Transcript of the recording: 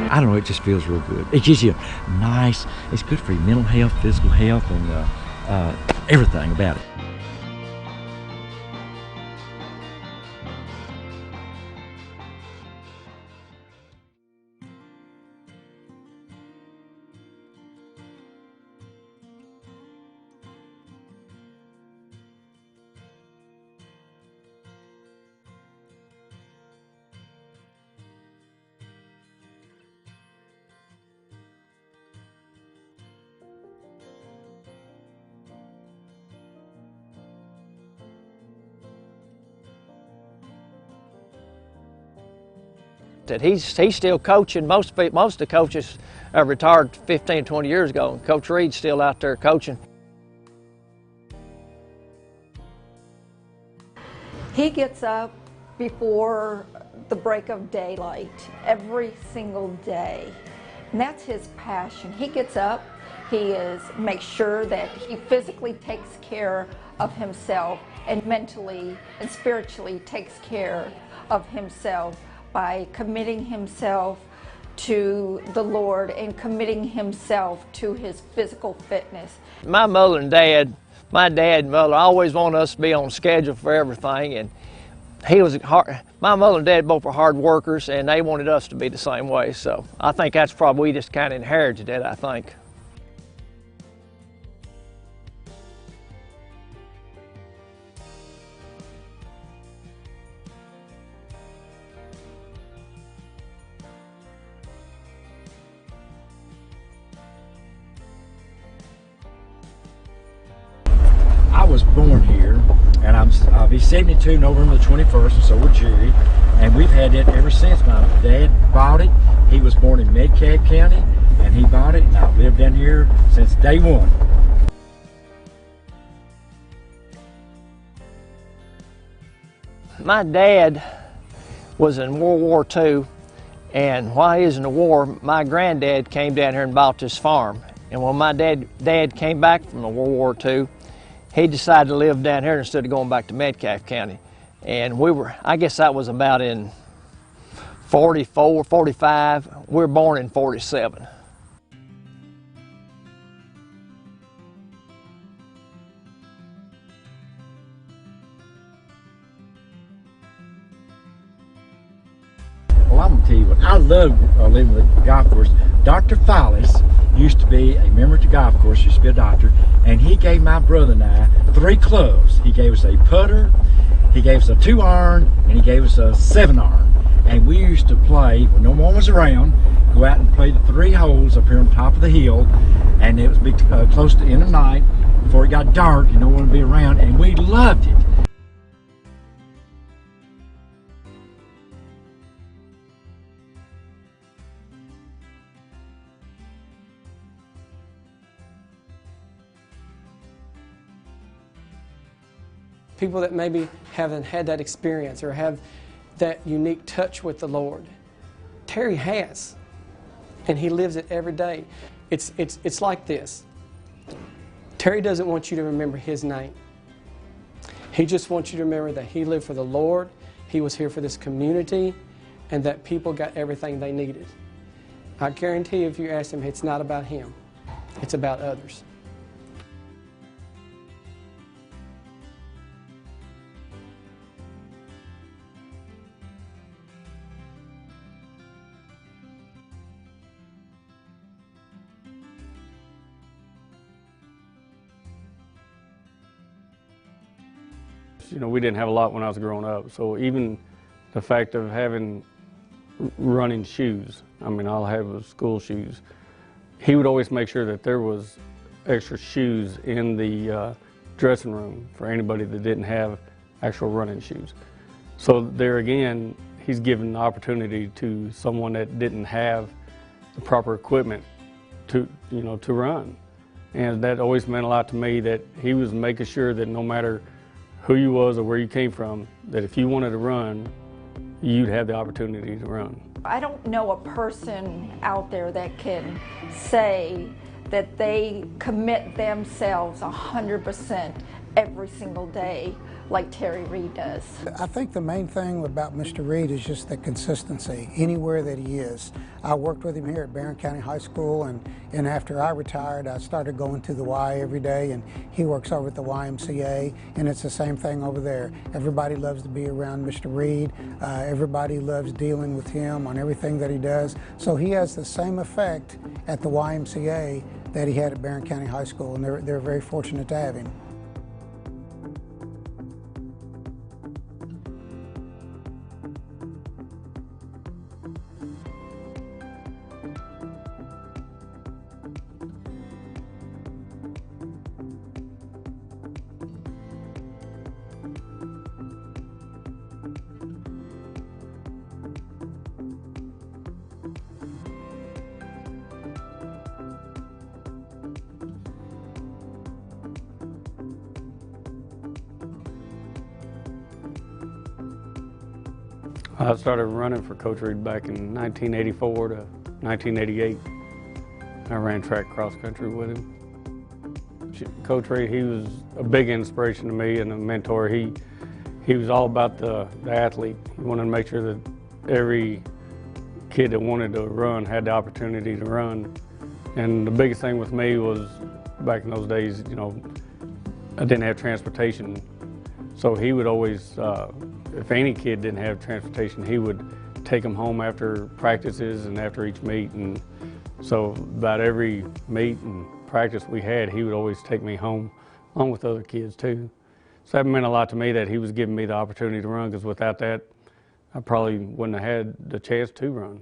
I don't know, it just feels real good. It gives you nice, it's good for your mental health, physical health, and everything about it. That he's still coaching. Most of the coaches retired 15, 20 years ago, and Coach Reed's still out there coaching. He gets up before the break of daylight every single day, and that's his passion. He gets up, makes sure that he physically takes care of himself and mentally and spiritually takes care of himself by committing himself to the Lord and committing himself to his physical fitness. My mother and dad, my dad and mother always wanted us to be on schedule for everything, and my mother and dad both were hard workers, and they wanted us to be the same way. So I think that's probably, we just kind of inherited it, I think. I was born here, and I'll be 72 November the 21st, and so will Jerry. And we've had it ever since. My dad bought it. He was born in Metcalfe County, and he bought it, and I've lived down here since day one. My dad was in World War II, and while he was in the war, my granddad came down here and bought this farm. And when my dad came back from the World War II, he decided to live down here instead of going back to Metcalfe County. And I guess that was about in 44, 45. We were born in 47. Well, I'm going to tell you what, I love living with the golf course. Dr. Follis used to be a member of the golf course, used to be a doctor, and he gave my brother and I 3 clubs. He gave us a putter, he gave us a 2-iron, and he gave us a 7-iron. And we used to play, when no one was around, go out and play the 3 holes up here on top of the hill, and it was close to the end of the night, before it got dark and no one would be around, and we loved it. People that maybe haven't had that experience or have that unique touch with the Lord. Terry has, and he lives it every day. It's like this. Terry doesn't want you to remember his name. He just wants you to remember that he lived for the Lord, he was here for this community, and that people got everything they needed. I guarantee you, if you ask him, it's not about him. It's about others. You know, we didn't have a lot when I was growing up, so even the fact of having running shoes, I mean, all I had was school shoes. He would always make sure that there was extra shoes in the dressing room for anybody that didn't have actual running shoes. So there again, he's giving the opportunity to someone that didn't have the proper equipment to run. And that always meant a lot to me, that he was making sure that no matter who you was or where you came from, that if you wanted to run, you'd have the opportunity to run. I don't know a person out there that can say that they commit themselves 100% every single day like Terry Reed does. I think the main thing about Mr. Reed is just the consistency anywhere that he is. I worked with him here at Barron County High School, and after I retired, I started going to the Y every day, and he works over at the YMCA, and it's the same thing over there. Everybody loves to be around Mr. Reed. Everybody loves dealing with him on everything that he does. So he has the same effect at the YMCA that he had at Barron County High School, and they're very fortunate to have him. I started running for Coach Reed back in 1984 to 1988. I ran track cross country with him. Coach Reed, he was a big inspiration to me and a mentor. He was all about the athlete. He wanted to make sure that every kid that wanted to run had the opportunity to run. And the biggest thing with me was, back in those days, you know, I didn't have transportation. So he would always, if any kid didn't have transportation, he would take them home after practices and after each meet. And so about every meet and practice we had, he would always take me home, along with other kids too. So that meant a lot to me that he was giving me the opportunity to run, because without that, I probably wouldn't have had the chance to run.